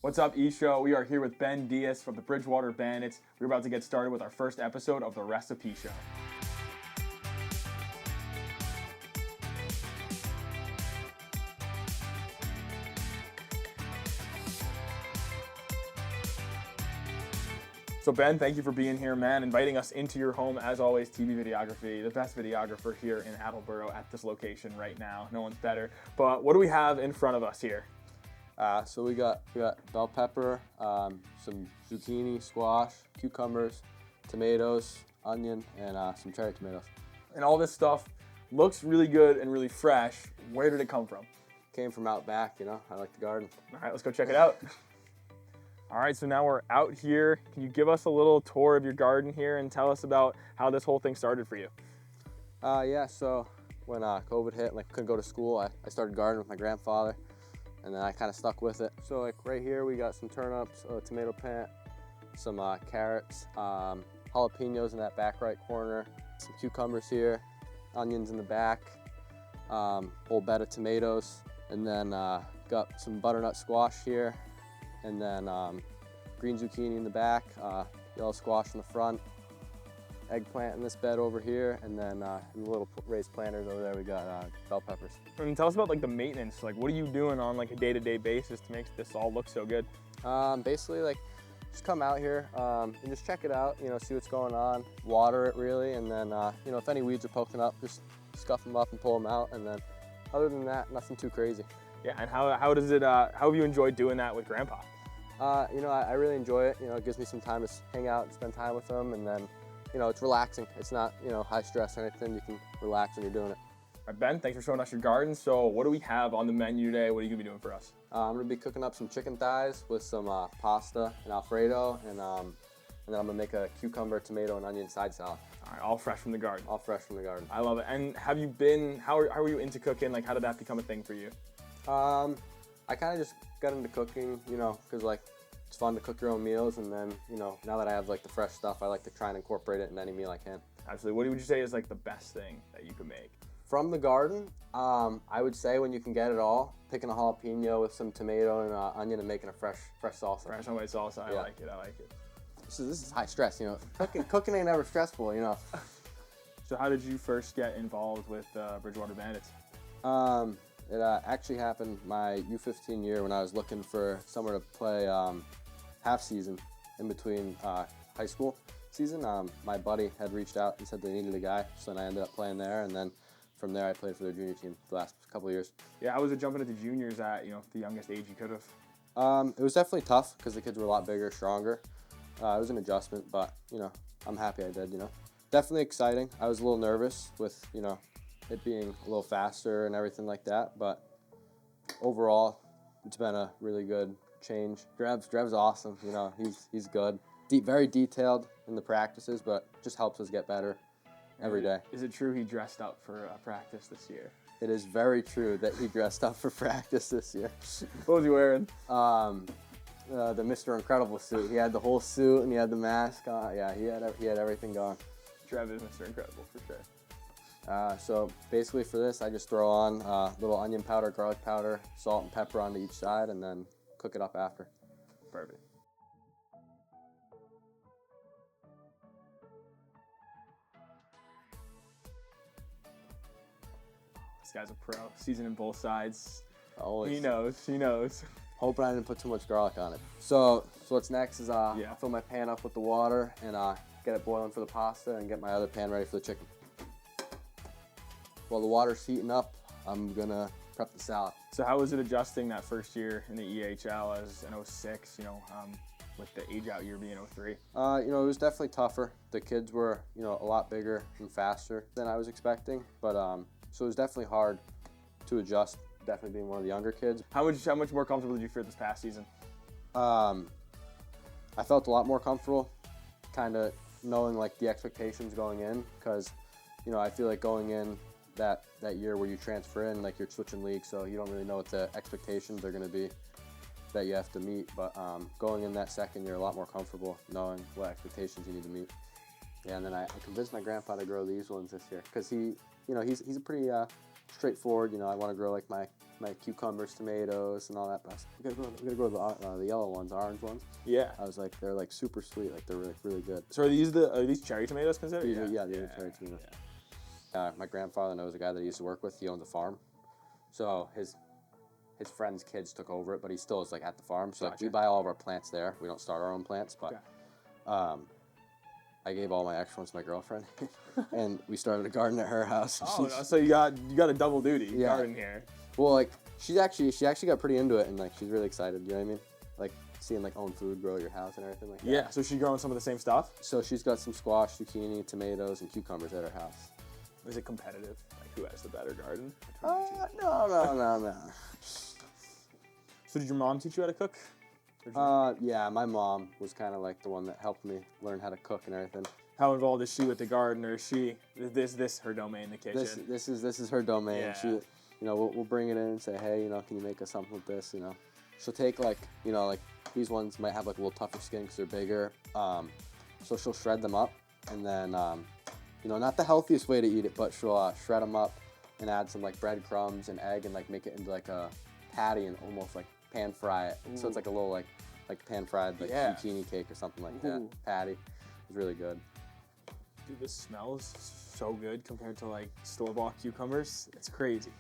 What's up, EHL? We are here with Ben Diaz from the Bridgewater Bandits. We're about to get started with our first episode of the RecipEShow. So Ben, thank you for being here, man, inviting us into your home. As always, TV videography, the best videographer here in Attleboro at this location right now. No one's better. But what do we have in front of us here? So we got bell pepper, some zucchini, squash, cucumbers, tomatoes, onion, and some cherry tomatoes. And all this stuff looks really good and really fresh. Where did it come from? Came from out back, you know. I like the garden. All right, let's go check it out. All right, so now we're out here. Can you give us a little tour of your garden here and tell us about how this whole thing started for you? Yeah, so when COVID hit, like couldn't go to school, I started gardening with my grandfather, and then I kind of stuck with it. So like right here, we got some turnips, a tomato plant, some carrots, jalapenos in that back right corner, some cucumbers here, onions in the back, whole bed of tomatoes, and then got some butternut squash here, and then green zucchini in the back, yellow squash in the front, eggplant in this bed over here, and then in the little raised planters over there we got bell peppers. And tell us about like the maintenance. Like, what are you doing on like a day-to-day basis to make this all look so good? Basically, like just come out here and just check it out. You know, see what's going on, water it really, and then you know, if any weeds are poking up, just scuff them up and pull them out. And then other than that, nothing too crazy. Yeah, and how does it? How have you enjoyed doing that with Grandpa? You know, I really enjoy it. You know, it gives me some time to hang out and spend time with him, and then, you know, it's relaxing. It's not, you know, high stress or anything. You can relax when you're doing it. All right, Ben, thanks for showing us your garden. So what do we have on the menu today? What are you gonna be doing for us? I'm gonna be cooking up some chicken thighs with some pasta and Alfredo, and then I'm gonna make a cucumber, tomato, and onion side salad. All right, all fresh from the garden. All fresh from the garden. I love it. And have you been? How are you into cooking? Like, how did that become a thing for you? I kind of just got into cooking, you know, because like it's fun to cook your own meals, and then, you know, now that I have like the fresh stuff, I like to try and incorporate it in any meal I can. Absolutely. What would you say is like the best thing that you could make? From the garden, I would say when you can get it all, picking a jalapeno with some tomato and onion and making a fresh salsa. Fresh homemade salsa. I like it. I like it. This is high stress, you know. Cooking ain't ever stressful, you know. So how did you first get involved with Bridgewater Bandits? It actually happened my U15 year when I was looking for somewhere to play half season in between high school season. My buddy had reached out and said they needed a guy, so then I ended up playing there, and then from there I played for their junior team the last couple of years. Yeah, how was it jumping into juniors at, you know, the youngest age you could have? It was definitely tough because the kids were a lot bigger, stronger. It was an adjustment, but, you know, I'm happy I did, you know. Definitely exciting. I was a little nervous with, you know, it being a little faster and everything like that, but overall, it's been a really good change. Drev's awesome, you know, he's good. Very detailed in the practices, but just helps us get better every day. Is it true he dressed up for practice this year? It is very true that he dressed up for practice this year. What was he wearing? The Mr. Incredible suit. He had the whole suit and he had the mask on. Yeah, he had everything going. Trev is Mr. Incredible for sure. So basically for this, I just throw on little onion powder, garlic powder, salt and pepper onto each side, and then cook it up after. Perfect. This guy's a pro. Seasoning both sides. Always. He knows. Hoping I didn't put too much garlic on it. So what's next is I fill my pan up with the water and get it boiling for the pasta and get my other pan ready for the chicken. While the water's heating up, I'm gonna prep the salad. So how was it adjusting that first year in the EHL as an 06, you know, with the age out year being 03? You know, it was definitely tougher. The kids were, you know, a lot bigger and faster than I was expecting, but so it was definitely hard to adjust, definitely being one of the younger kids. How much more comfortable did you feel this past season? I felt a lot more comfortable, kind of knowing like the expectations going in, because, you know, I feel like going in that year where you transfer in, like you're switching leagues, so you don't really know what the expectations are going to be that you have to meet. But going in that second year, a lot more comfortable knowing what expectations you need to meet. Yeah, and then I convinced my grandpa to grow these ones this year because he, you know, he's a pretty straightforward. You know, I want to grow like my cucumbers, tomatoes, and all that. But we gotta grow the yellow ones, orange ones. Yeah. I was like, they're like super sweet. Like they're really good. So are these cherry tomatoes considered? Yeah, these are cherry tomatoes. Yeah. My grandfather knows a guy that he used to work with. He owns a farm, so his friend's kids took over it, but he still is like at the farm. So we buy all of our plants there. We don't start our own plants, but I gave all my extra ones to my girlfriend, and we started a garden at her house. Oh, so you got a double duty garden here. Well, like she actually got pretty into it, and like she's really excited. You know what I mean? Like seeing like own food grow at your house and everything like that. Yeah. So she's growing some of the same stuff. So she's got some squash, zucchini, tomatoes, and cucumbers at her house. Is it competitive? Like who has the better garden? No. So did your mom teach you how to cook? Yeah, my mom was kind of like the one that helped me learn how to cook and everything. How involved is she with the garden, or is this her domain, the kitchen? This is her domain. Yeah. She, you know, we'll bring it in and say, hey, you know, can you make us something with this? You know, she'll take like, you know, like these ones might have like a little tougher skin because they're bigger. So she'll shred them up, and then, you know, not the healthiest way to eat it, but she'll shred them up and add some like breadcrumbs and egg and like make it into like a patty and almost like pan fry it. Ooh. So it's like a little like pan fried like zucchini cake or something like that. Patty. It's really good. Dude, this smells so good compared to like store-bought cucumbers. It's crazy.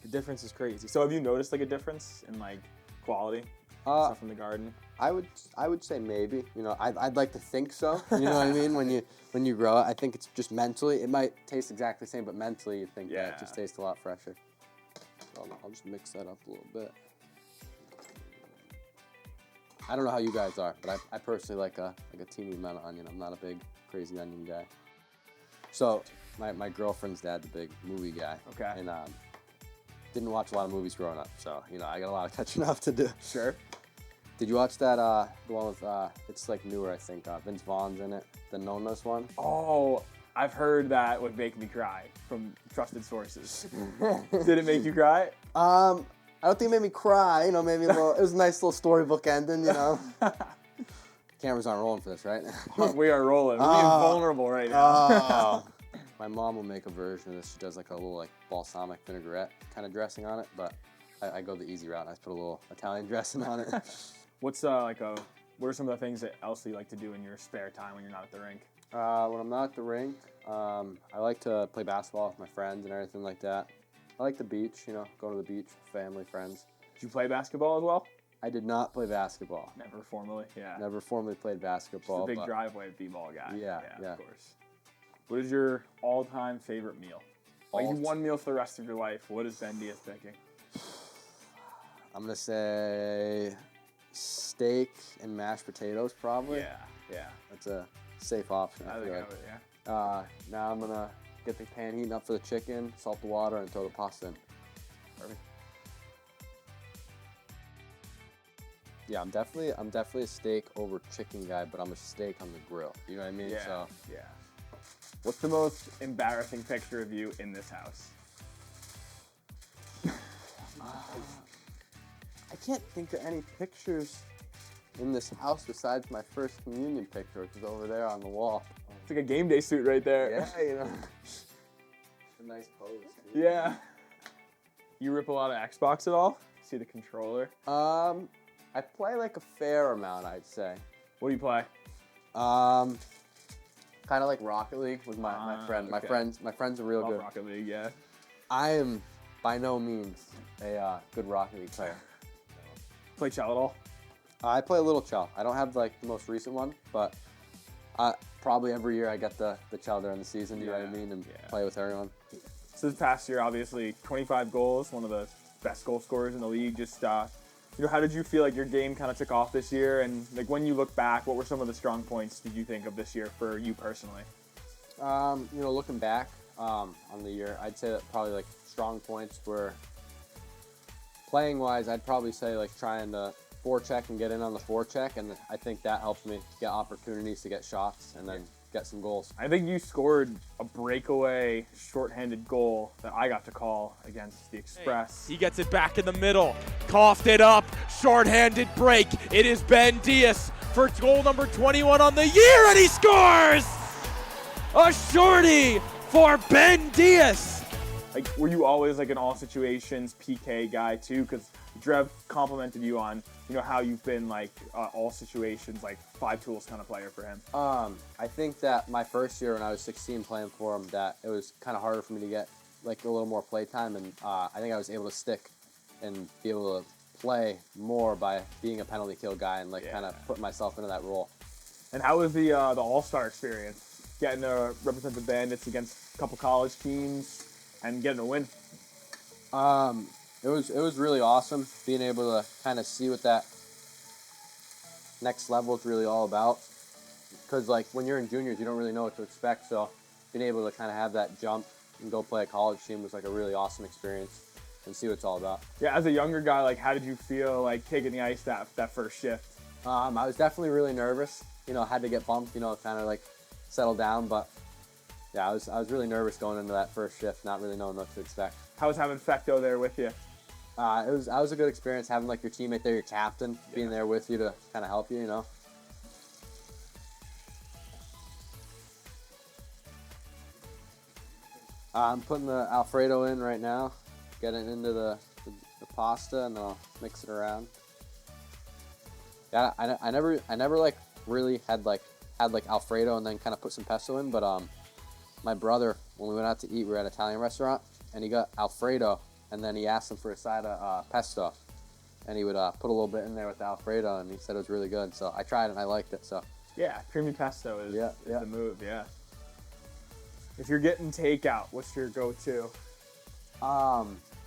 The difference is crazy. So have you noticed like a difference in like quality stuff from the garden? I would say maybe. You know, I'd like to think so. You know what I mean? When you grow it, I think it's just mentally. It might taste exactly the same, but mentally you think that it just tastes a lot fresher. So I'll just mix that up a little bit. I don't know how you guys are, but I personally like a teeny amount of onion. I'm not a big crazy onion guy. So my girlfriend's dad's a big movie guy. Okay. And didn't watch a lot of movies growing up, so you know I got a lot of catching up to do. Sure. Did you watch that the one with it's like newer I think Vince Vaughn's in it, the Nona's one? Oh, I've heard that would make me cry from trusted sources. Did it make you cry? I don't think it made me cry, you know, maybe a little, it was a nice little storybook ending, you know. Cameras aren't rolling for this, right? We are rolling. We're being vulnerable right now. My mom will make a version of this. She does like a little like balsamic vinaigrette kind of dressing on it, but I go the easy route. I just put a little Italian dressing on it. What are some of the things that else you like to do in your spare time when you're not at the rink? When I'm not at the rink, I like to play basketball with my friends and everything like that. I like the beach, you know, go to the beach with family, friends. Did you play basketball as well? I did not play basketball. Never formally, yeah. Never formally played basketball. Just a big driveway b-ball guy. Yeah, of course. What is your all-time favorite meal? Like one meal for the rest of your life. What is Ben Diaz picking? I'm gonna say steak and mashed potatoes, probably. Yeah. That's a safe option. I think I would, now I'm gonna get the pan heating up for the chicken, salt the water, and throw the pasta in. Perfect. Yeah, I'm definitely a steak over chicken guy, but I'm a steak on the grill. You know what I mean? Yeah. What's the most embarrassing picture of you in this house? I can't think of any pictures in this house besides my first communion picture, which is over there on the wall. It's like a game day suit right there. Yeah, you know. A nice pose. Too. Yeah. You rip a lot of Xbox at all? See the controller? I play like a fair amount, I'd say. What do you play? Kind of like Rocket League with my friend. Okay. My friends are real good. Rocket League, yeah. I am by no means a good Rocket League player. Play Chell at all? I play a little Chell. I don't have like the most recent one, but probably every year I get the Chell during the season, you know what I mean, and play with everyone. So this past year, obviously, 25 goals, one of the best goal scorers in the league. Just, you know, how did you feel like your game kind of took off this year? And like when you look back, what were some of the strong points did you think of this year for you personally? You know, looking back on the year, I'd say that probably like strong points were playing wise. I'd probably say like trying to forecheck and get in on the forecheck, and I think that helped me get opportunities to get shots and then get some goals. I think you scored a breakaway shorthanded goal that I got to call against the Express. He gets it back in the middle, coughed it up, shorthanded break. It is Ben Diaz for goal number 21 on the year, and he scores! A shorty for Ben Diaz. Like, were you always like an all situations PK guy too? Because Drev complimented you on, you know, how you've been like all situations, like 5 tools kind of player for him. I think that my first year when I was 16 playing for him, that it was kind of harder for me to get like a little more play time, and I think I was able to stick and be able to play more by being a penalty kill guy and like kind of put myself into that role. And how was the All-Star experience? Getting to represent the Bandits against a couple college teams and getting a win. It was really awesome being able to kind of see what that next level is really all about. Because like when you're in juniors, you don't really know what to expect. So being able to kind of have that jump and go play a college team was like a really awesome experience and see what it's all about. Yeah, as a younger guy, like how did you feel like taking the ice that first shift? I was definitely really nervous. You know, had to get bumped. You know, kind of like settle down. But yeah, I was really nervous going into that first shift, not really knowing what to expect. How was having Fecto there with you? It was a good experience having like your teammate there, your captain, being there with you to kind of help you. You know. I'm putting the Alfredo in right now, getting into the pasta, and then I'll mix it around. Yeah, I never like really had Alfredo and then kind of put some pesto in, but my brother, when we went out to eat, we were at an Italian restaurant, and he got Alfredo, and then he asked him for a side of pesto, and he would put a little bit in there with the Alfredo, and he said it was really good. So I tried it and I liked it. So yeah, creamy pesto is yeah. the move. Yeah. If you're getting takeout, what's your go-to?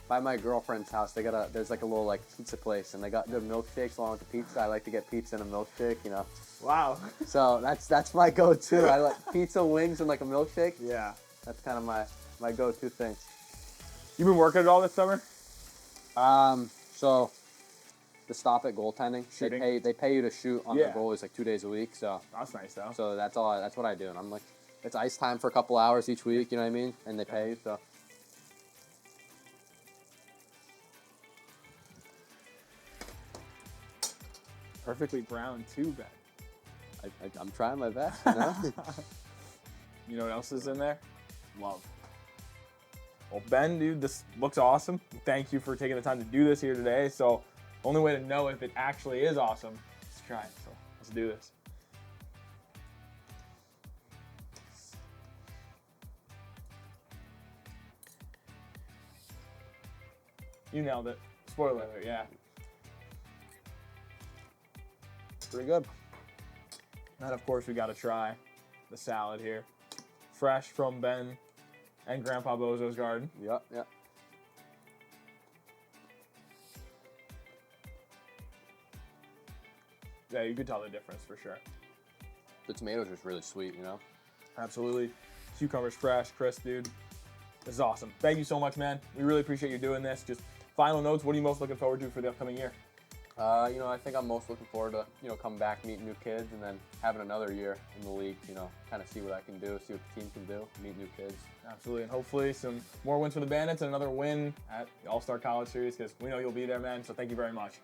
By my girlfriend's house, there's like a little like pizza place, and they got good milkshakes along with the pizza. I like to get pizza and a milkshake, you know. Wow. So that's my go-to. I like pizza, wings, and like a milkshake. Yeah. That's kind of my go-to thing. You been working at all this summer? So the stop at goaltending, Shooting? they pay you to shoot on the goalies like 2 days a week. So That's nice though. so that's what I do, and I'm like, it's ice time for a couple hours each week. You know what I mean? And they pay you so. Perfectly brown too, Ben. I'm trying my best, you know? You know what else is in there? Love. Well, Ben, dude, this looks awesome. Thank you for taking the time to do this here today. So, only way to know if it actually is awesome is to try it. So, let's do this. You nailed it. Spoiler alert, yeah. Pretty good. And of course, we got to try the salad here. Fresh from Ben and Grandpa Bozo's garden. Yep. Yeah, you could tell the difference for sure. The tomatoes are just really sweet, you know? Absolutely. Cucumbers fresh, crisp, dude. This is awesome. Thank you so much, man. We really appreciate you doing this. Just final notes, what are you most looking forward to for the upcoming year? You know, I think I'm most looking forward to, you know, coming back, meeting new kids, and then having another year in the league, you know, kind of see what I can do, see what the team can do, meet new kids. Absolutely, and hopefully some more wins for the Bandits and another win at the All-Star College Series because we know you'll be there, man. So thank you very much.